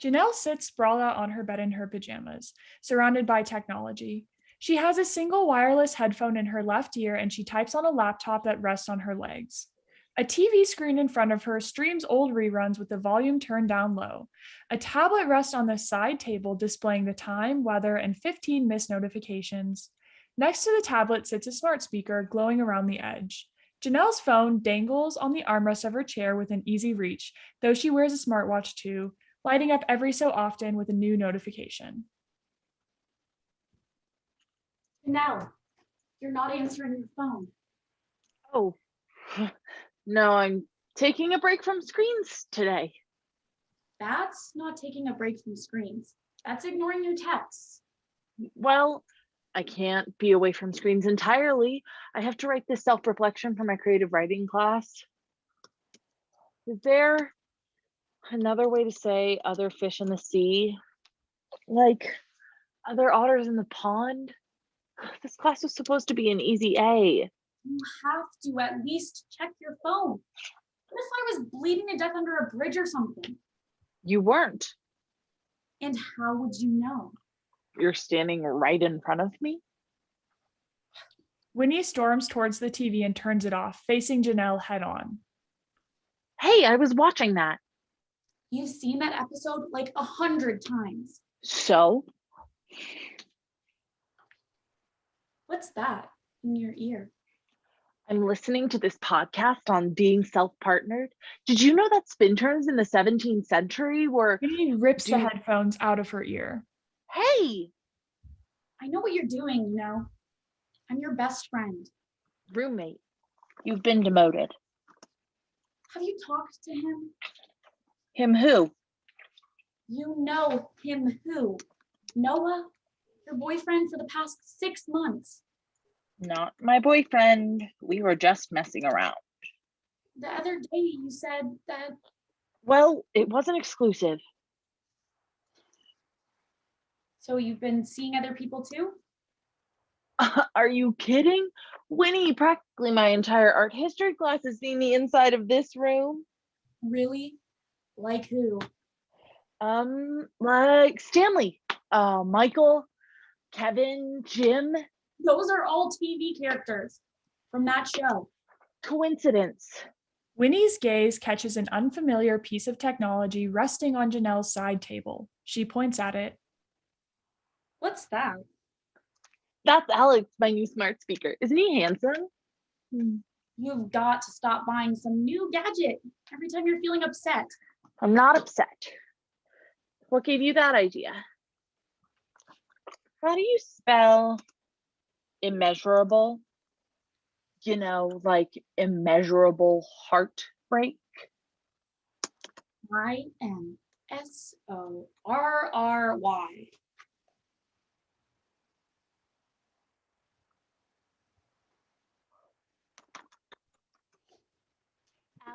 Janelle sits sprawled out on her bed in her pajamas, surrounded by technology. She has a single wireless headphone in her left ear and she types on a laptop that rests on her legs. A TV screen in front of her streams old reruns with the volume turned down low. A tablet rests on the side table displaying the time, weather, and 15 missed notifications. Next to the tablet sits a smart speaker glowing around the edge. Janelle's phone dangles on the armrest of her chair within easy reach, though she wears a smartwatch too, lighting up every so often with a new notification. Janelle, you're not answering your phone. Oh, no, I'm taking a break from screens today. That's not taking a break from screens. That's ignoring your texts. Well, I can't be away from screens entirely. I have to write this self-reflection for my creative writing class. Is there another way to say other fish in the sea? Like other otters in the pond? This class was supposed to be an easy A. You have to at least check your phone. What if I was bleeding to death under a bridge or something? You weren't. And how would you know? You're standing right in front of me. Winnie storms towards the TV and turns it off, facing Janelle head on. Hey, I was watching that. You've seen that episode like 100 times. So? What's that in your ear? I'm listening to this podcast on being self-partnered. Did you know that spin turns in the 17th century were... Winnie rips the headphones out of her ear. Hey! I know what you're doing, you know. I'm your best friend. Roommate, you've been demoted. Have you talked to him? Him who? You know him who? Noah, your boyfriend for the past 6 months. Not my boyfriend. We were just messing around. The other day you said that... Well, it wasn't exclusive. So you've been seeing other people too? Are you kidding? Winnie, practically my entire art history class has seen the inside of this room. Really? Like who? Like Stanley, Michael, Kevin, Jim. Those are all TV characters from that show. Coincidence. Winnie's gaze catches an unfamiliar piece of technology resting on Janelle's side table. She points at it. What's that? That's Alex, my new smart speaker. Isn't he handsome? You've got to stop buying some new gadget every time you're feeling upset. I'm not upset. What gave you that idea? How do you spell immeasurable? You know, like immeasurable heartbreak? IMSORRY.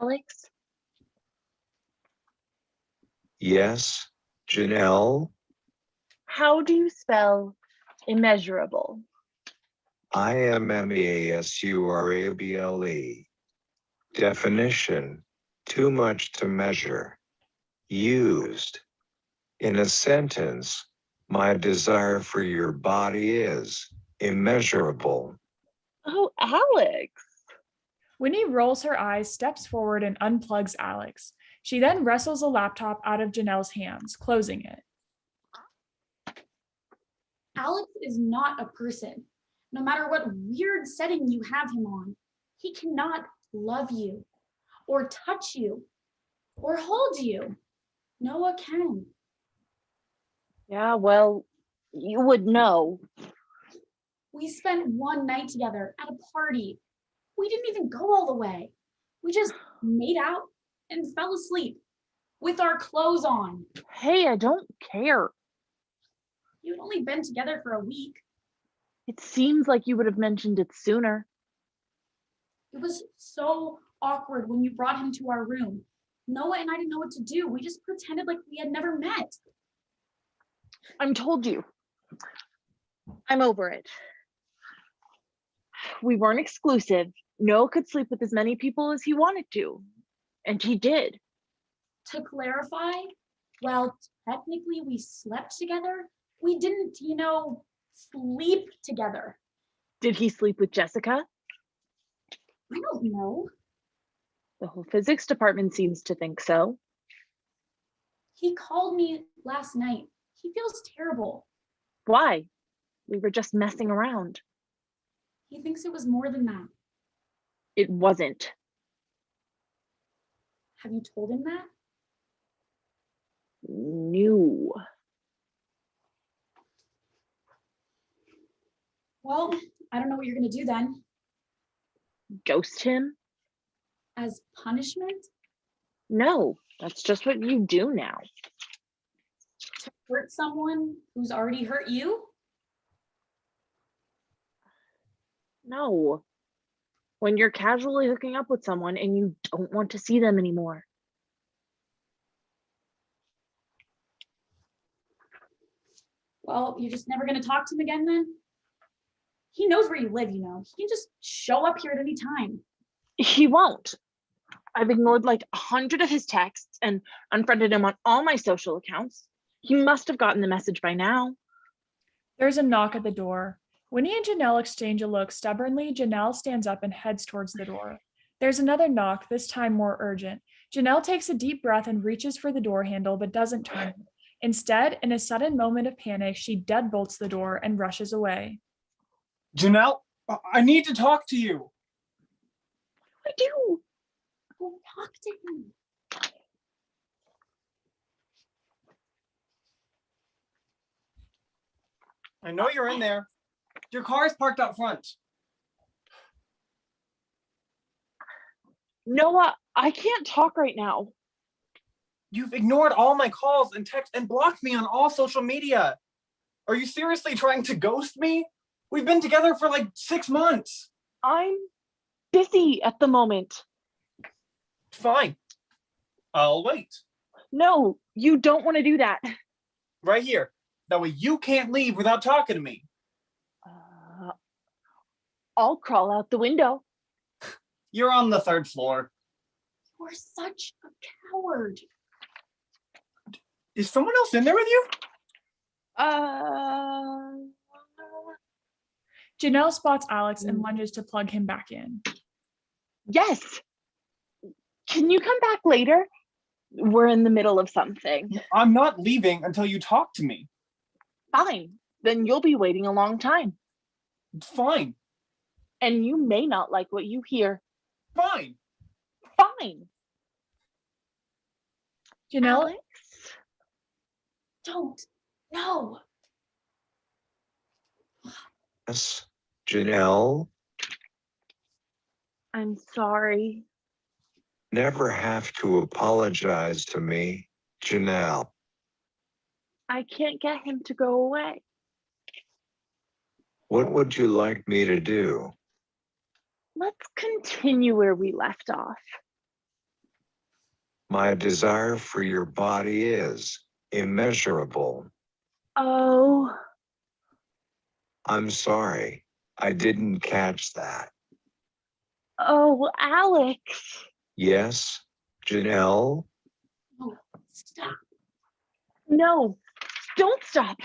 Alex? Yes, Janelle? How do you spell immeasurable? IMMEASURABLE. Definition: too much to measure. Used. In a sentence, my desire for your body is immeasurable. Oh, Alex. Winnie rolls her eyes, steps forward, and unplugs Alex. She then wrestles a laptop out of Janelle's hands, closing it. Alex is not a person. No matter what weird setting you have him on, he cannot love you, or touch you, or hold you. Noah can. Yeah, well, you would know. We spent one night together at a party. We didn't even go all the way. We just made out and fell asleep with our clothes on. Hey, I don't care. You'd only been together for a week. It seems like you would have mentioned it sooner. It was so awkward when you brought him to our room. Noah and I didn't know what to do. We just pretended like we had never met. I'm told you. I'm over it. We weren't exclusive. Noah could sleep with as many people as he wanted to. And he did. To clarify, Well, technically we slept together. We didn't, sleep together. Did he sleep with Jessica? I don't know. The whole physics department seems to think so. He called me last night. He feels terrible. Why? We were just messing around. He thinks it was more than that. It wasn't. Have you told him that? No. Well, I don't know what you're going to do then. Ghost him? As punishment? No, that's just what you do now. To hurt someone who's already hurt you? No. When you're casually hooking up with someone and you don't want to see them anymore. Well, you're just never going to talk to him again then? He knows where you live, He can just show up here at any time. He won't. I've ignored like 100 of his texts and unfriended him on all my social accounts. He must have gotten the message by now. There's a knock at the door. Winnie and Janelle exchange a look. Stubbornly, Janelle stands up and heads towards the door. There's another knock, this time more urgent. Janelle takes a deep breath and reaches for the door handle, but doesn't turn it. Instead, in a sudden moment of panic, she deadbolts the door and rushes away. Janelle, I need to talk to you. What do I do? Go talk to him. I know you're in there. Your car is parked out front. Noah, I can't talk right now. You've ignored all my calls and texts and blocked me on all social media. Are you seriously trying to ghost me? We've been together for like 6 months. I'm busy at the moment. Fine. I'll wait. No, you don't want to do that. Right here. That way you can't leave without talking to me. I'll crawl out the window. You're on the 3rd floor. You're such a coward. Is someone else in there with you? Janelle spots Alex and lunges to plug him back in. Yes. Can you come back later? We're in the middle of something. I'm not leaving until you talk to me. Fine. Then you'll be waiting a long time. Fine. And you may not like what you hear. Fine. Fine. Janelle, Alex? Don't. No. Yes, Janelle, I'm sorry. never have to apologize to me, Janelle. I can't get him to go away. What would you like me to do? Let's continue where we left off. My desire for your body is immeasurable. Oh, I'm sorry, I didn't catch that. oh, Alex. Yes, Janelle? Oh, stop. No, don't stop.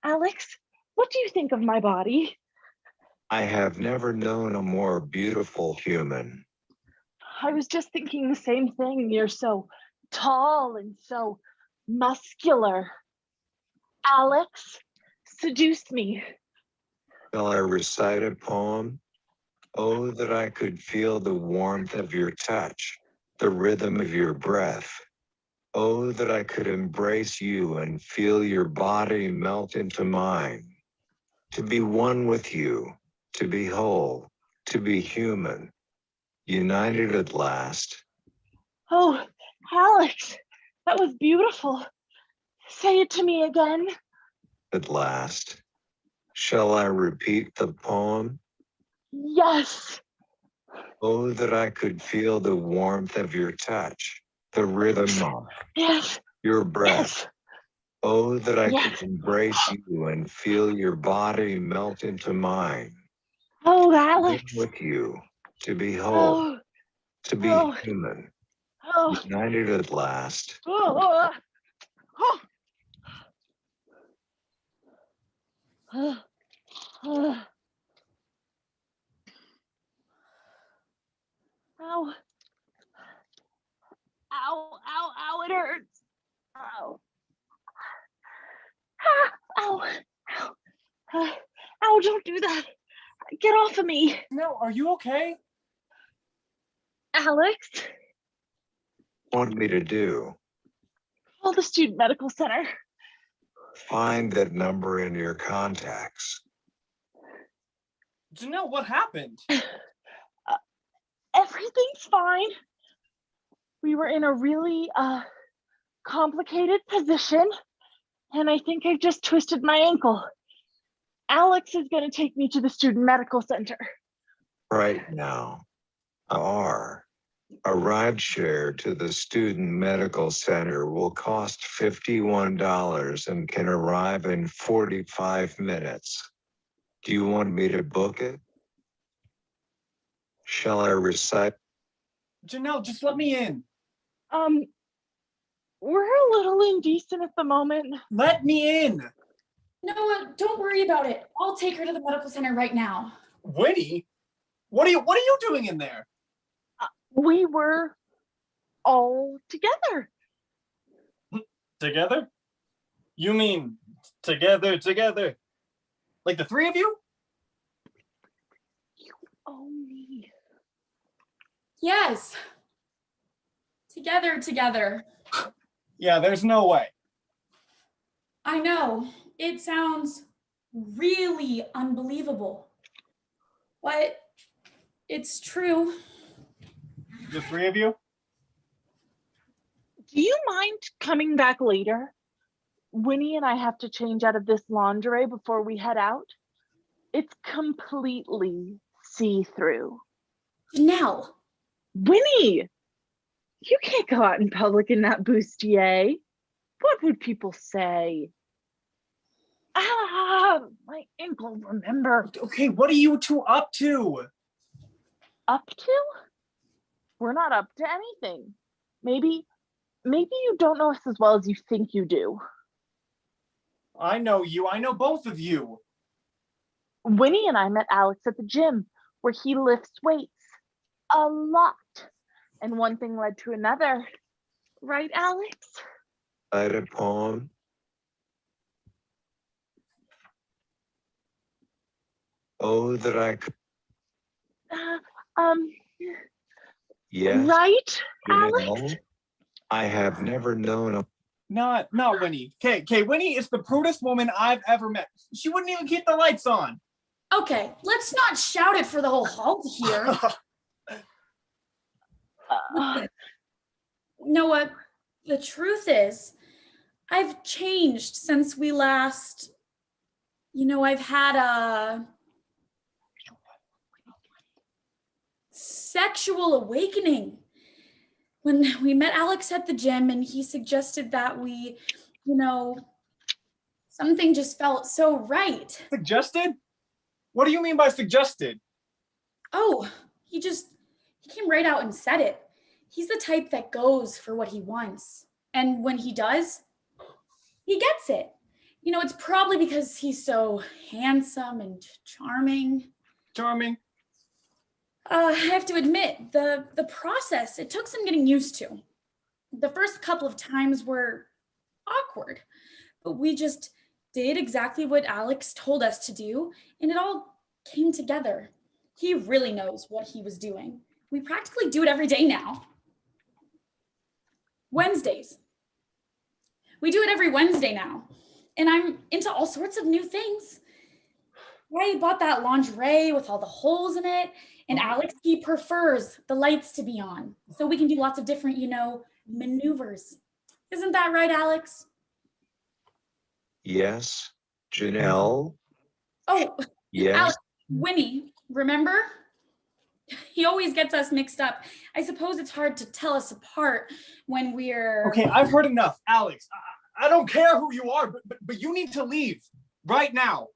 Alex, what do you think of my body? I have never known a more beautiful human. I was just thinking the same thing. You're so tall and so muscular. Alex, seduce me. Shall I recite a poem? Oh, that I could feel the warmth of your touch, the rhythm of your breath. Oh, that I could embrace you and feel your body melt into mine. To be one with you, to be whole, to be human, united at last. Oh, Alex, that was beautiful. Say it to me again. At last. Shall I repeat the poem? Yes. Oh, that I could feel the warmth of your touch, the rhythm of Yes. your breath. Yes. Oh, that I Yes. could embrace you and feel your body melt into mine. Oh, One Alex. with you, to be whole, Oh, to be oh. human, Oh. United at last. Oh. Oh. Oh. Oh. Ow. Ow, ow, ow, it hurts. Ow. Ow. Ow. Ow, don't do that. Get off of me. No, are you okay? Alex, What want me to do? call the student medical center. Find that number in your contacts. Janelle, what happened? Everything's fine. We were in a really complicated position, and I think I just twisted my ankle. Alex is going to take me to the student medical center. Right now. A ride share to the student medical center will cost $51 and can arrive in 45 minutes. Do you want me to book it? Shall I recite? Janelle, just let me in. We're a little indecent at the moment. Let me in. Noah, don't worry about it. I'll take her to the medical center right now. Winnie? What are you doing in there? We were all together. Together? You mean together? Like the three of you? You owe me. Yes. Together. Yeah, there's no way. I know. It sounds really unbelievable. But it's true. The three of you? Do you mind coming back later? Winnie and I have to change out of this lingerie before we head out. It's completely see-through. Janelle. Winnie, you can't go out in public in that bustier. What would people say? Ah, my ankle, remember. Okay, what are you two up to? Up to? We're not up to anything. Maybe you don't know us as well as you think you do. I know you. I know both of you. Winnie and I met Alex at the gym where he lifts weights a lot. And one thing led to another. Right, Alex? Write a poem. Oh, that I could. Yes. Right, You Alex? know, I have never known a. Not Winnie. Okay, Winnie is the prudest woman I've ever met. She wouldn't even keep the lights on. Okay, let's not shout it for the whole hall to hear. Noah, the truth is, I've changed since we last, I've had a sexual awakening. When we met Alex at the gym and he suggested that we, something just felt so right. Suggested? What do you mean by suggested? Oh, he came right out and said it. He's the type that goes for what he wants. And when he does, he gets it. It's probably because he's so handsome and charming. Charming. I have to admit, the process, it took some getting used to. The first couple of times were awkward, but we just did exactly what Alex told us to do, and it all came together. He really knows what he was doing. We practically do it every day now. Wednesdays. We do it every Wednesday now, and I'm into all sorts of new things. I bought that lingerie with all the holes in it, and Alex, he prefers the lights to be on, so we can do lots of different, maneuvers. Isn't that right, Alex? Yes, Janelle. Oh, Yes. Alex, Winnie, remember? He always gets us mixed up. I suppose it's hard to tell us apart when we're... Okay, I've heard enough. Alex, I don't care who you are, but you need to leave right now.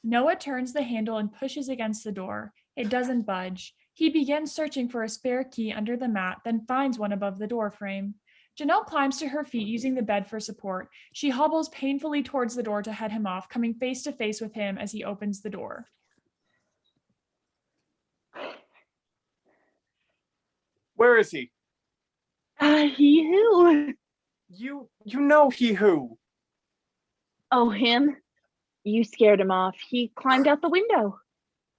Noah turns the handle and pushes against the door. It doesn't budge. He begins searching for a spare key under the mat, then finds one above the door frame. Janelle climbs to her feet using the bed for support. She hobbles painfully towards the door to head him off, coming face to face with him as he opens the door. Where is he? He who? You know he who. Oh, him? You scared him off. He climbed out the window.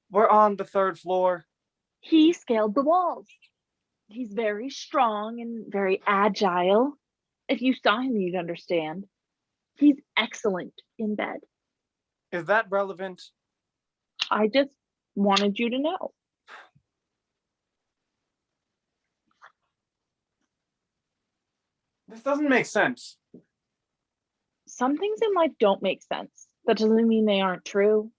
We're on the 3rd floor. He scaled the walls. He's very strong and very agile. If you saw him, you'd understand. He's excellent in bed. Is that relevant? I just wanted you to know. This doesn't make sense. Some things in life don't make sense. That doesn't mean they aren't true.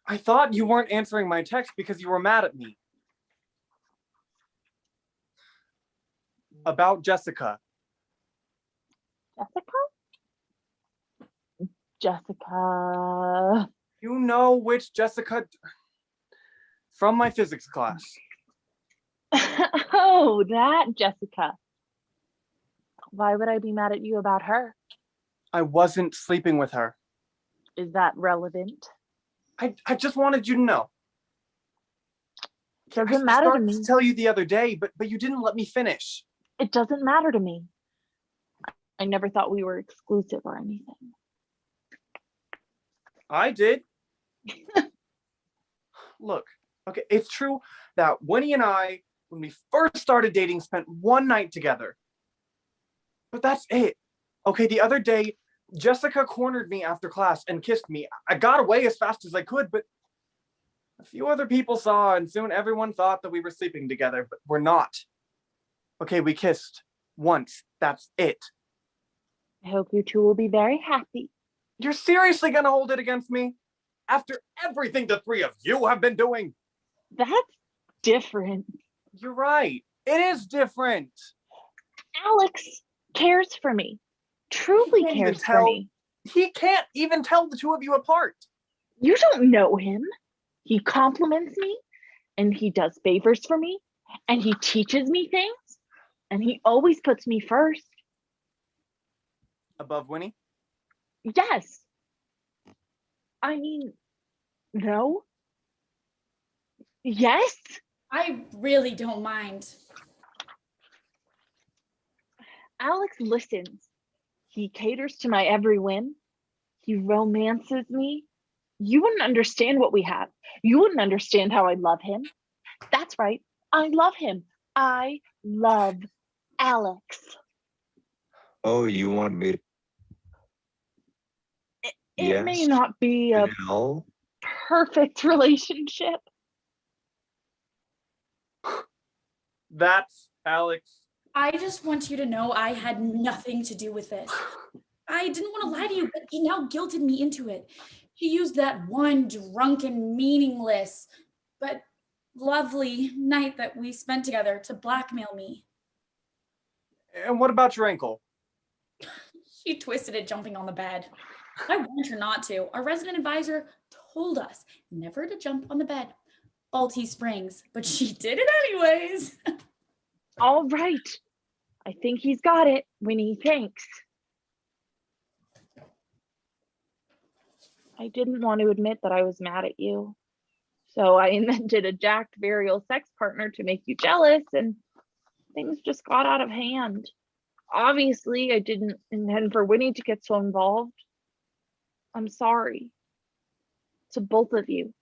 I thought you weren't answering my text because you were mad at me. About Jessica. Jessica. You know which Jessica? From my physics class. Oh, that Jessica. Why would I be mad at you about her? I wasn't sleeping with her. Is that relevant? I just wanted you to know. Doesn't matter to I started me. to tell you the other day, but you didn't let me finish. It doesn't matter to me. I never thought we were exclusive or anything. I did. Look, okay, it's true that Winnie and I, when we first started dating, spent one night together. But that's it. Okay, the other day, Jessica cornered me after class and kissed me. I got away as fast as I could, but a few other people saw, and soon everyone thought that we were sleeping together, but we're not. Okay, we kissed once. That's it. I hope you two will be very happy. You're seriously gonna hold it against me? After everything the three of you have been doing? That's different. You're right. It is different. Alex cares for me. Truly can't even cares for tell. me. He can't even tell the two of you apart. You don't know him. He compliments me and he does favors for me and he teaches me things and he always puts me first. Above Winnie? Yes. I mean, no. Yes. I really don't mind. Alex listens. He caters to my every whim. He romances me. You wouldn't understand what we have. You wouldn't understand how I love him. That's right. I love him. I love Alex. Oh, you want me to? It may Yes, not be a No. perfect relationship. That's Alex. I just want you to know I had nothing to do with this. I didn't want to lie to you, but he now guilted me into it. He used that one drunken, meaningless, but lovely night that we spent together to blackmail me. And what about your ankle? She twisted it jumping on the bed. I warned her not to. Our resident advisor told us never to jump on the bed. Faulty springs, but she did it anyways. All right. I think he's got it, Winnie. Thanks. I didn't want to admit that I was mad at you. So I invented a jacked burial sex partner to make you jealous, and things just got out of hand. Obviously, I didn't intend for Winnie to get so involved. I'm sorry. To both of you.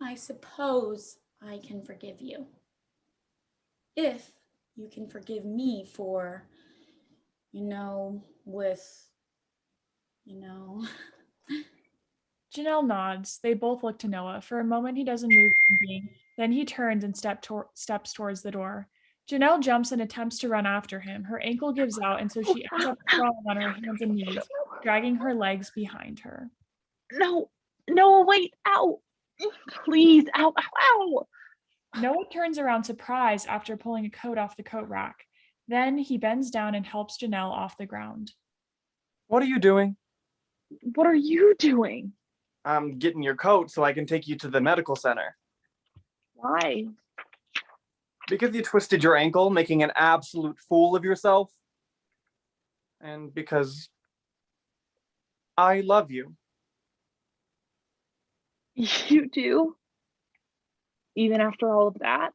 I suppose I can forgive you. If you can forgive me for, Janelle nods. They both look to Noah. For a moment, he doesn't move from being. Then he turns and steps towards the door. Janelle jumps and attempts to run after him. Her ankle gives out, and so she ends up crawling on her hands and knees, dragging her legs behind her. No, wait, ow. Please, ow, ow, ow. Noah turns around surprised after pulling a coat off the coat rack. Then he bends down and helps Janelle off the ground. What are you doing? What are you doing? I'm getting your coat so I can take you to the medical center. Why? Because you twisted your ankle, making an absolute fool of yourself. And because I love you. You do? Even after all of that?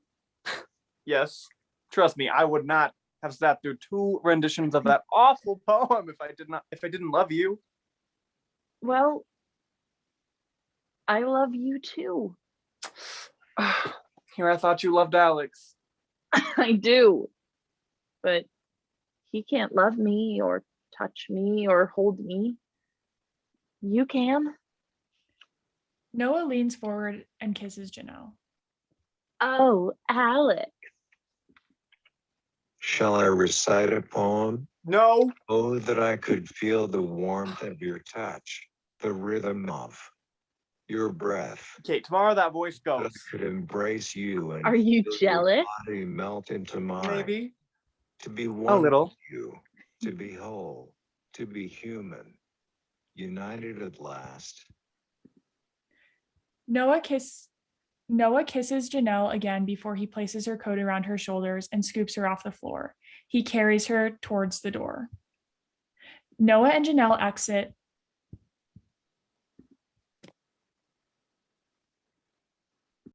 Yes, trust me, I would not have sat through 2 renditions of that awful poem if I didn't love you. Well, I love you too. Here I thought you loved Alex. I do. But he can't love me or touch me or hold me. You can. Noah leans forward and kisses Janelle. Oh, Alex. Shall I recite a poem? No. Oh, that I could feel the warmth of your touch, the rhythm of your breath. Okay, tomorrow that voice That I goes. could embrace you and Are you feel jealous? your body melt into mine. Maybe. To be A one little. with you, to be whole, to be human, united at last. Noah kisses Janelle again before he places her coat around her shoulders and scoops her off the floor. He carries her towards the door. Noah and Janelle exit